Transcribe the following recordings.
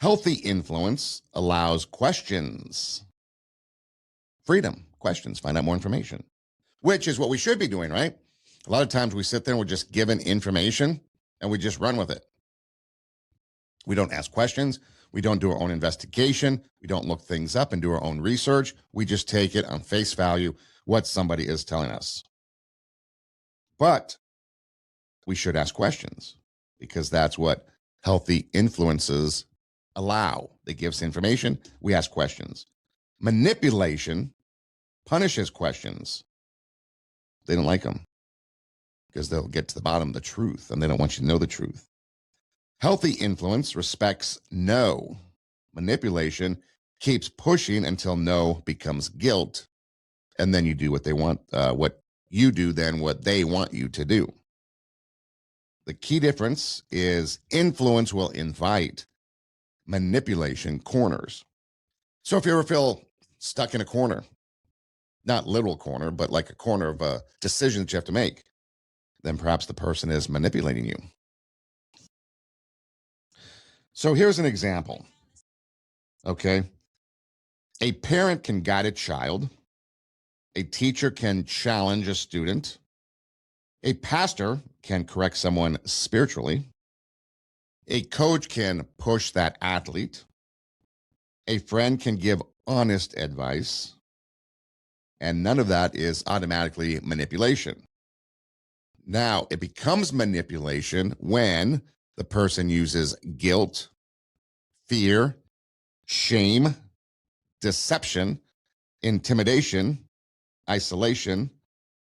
Healthy influence allows questions, freedom, questions, find out more information, which is what we should be doing, right? A lot of times we sit there and we're just given information and we just run with it. We don't ask questions. We don't do our own investigation. We don't look things up and do our own research. We just take it on face value, what somebody is telling us. But we should ask questions because that's what healthy influences allow. They give us information. We ask questions. Manipulation punishes questions. They don't like them because they'll get to the bottom of the truth and they don't want you to know the truth. Healthy influence respects no. Manipulation keeps pushing until no becomes guilt. And then you do what they want, what you do, then what they want you to do. The key difference is influence will invite, manipulation corners. So if you ever feel stuck in a corner, not literal corner, but like a corner of a decision that you have to make, then perhaps the person is manipulating you. So here's an example. Okay. A parent can guide a child. A teacher can challenge a student. A pastor can correct someone spiritually. A coach can push that athlete. A friend can give honest advice. And none of that is automatically manipulation. Now, it becomes manipulation when the person uses guilt, fear, shame, deception, intimidation, isolation,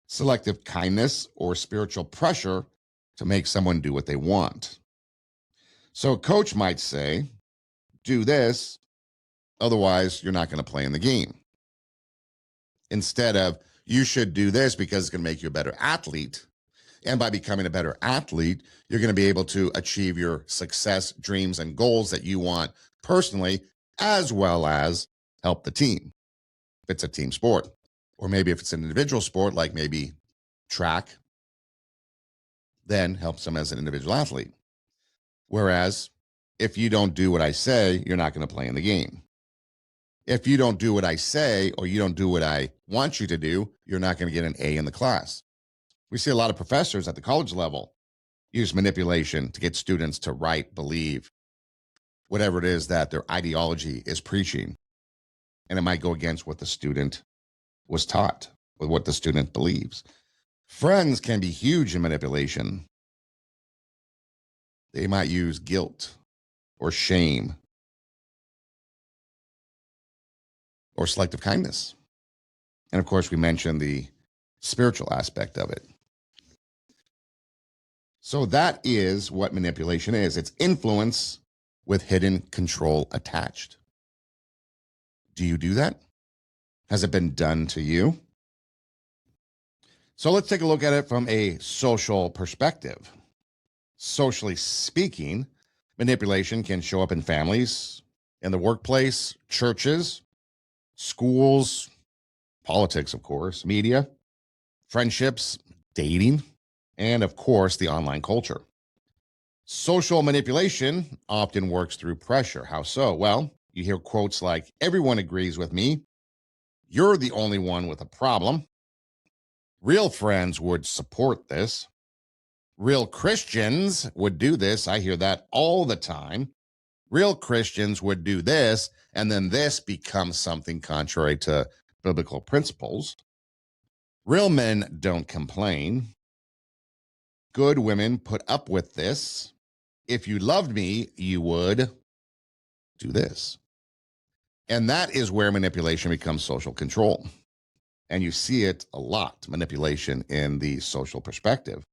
selective kindness, or spiritual pressure to make someone do what they want. So a coach might say, do this, otherwise you're not going to play in the game. Instead of, you should do this because it's going to make you a better athlete. And by becoming a better athlete, you're going to be able to achieve your success, dreams, and goals that you want personally, as well as help the team if it's a team sport. Or maybe if it's an individual sport, like maybe track, then helps them as an individual athlete. Whereas if you don't do what I say, you're not going to play in the game. If you don't do what I say, or you don't do what I want you to do, you're not going to get an A in the class. We see a lot of professors at the college level use manipulation to get students to write, believe, whatever it is that their ideology is preaching. And it might go against what the student was taught, with what the student believes. Friends can be huge in manipulation. They might use guilt or shame or selective kindness. And of course, we mentioned the spiritual aspect of it. So that is what manipulation is. It's influence with hidden control attached. Do you do that? Has it been done to you? So let's take a look at it from a social perspective. Socially speaking, manipulation can show up in families, in the workplace, churches, schools, politics, of course, media, friendships, dating, and of course, the online culture. Social manipulation often works through pressure. How so? Well, you hear quotes like, everyone agrees with me. You're the only one with a problem. Real friends would support this. Real Christians would do this. I hear that all the time. Real Christians would do this, and then this becomes something contrary to biblical principles. Real men don't complain. Good women put up with this. If you loved me, you would do this. And that is where manipulation becomes social control. And you see it a lot, manipulation in the social perspective.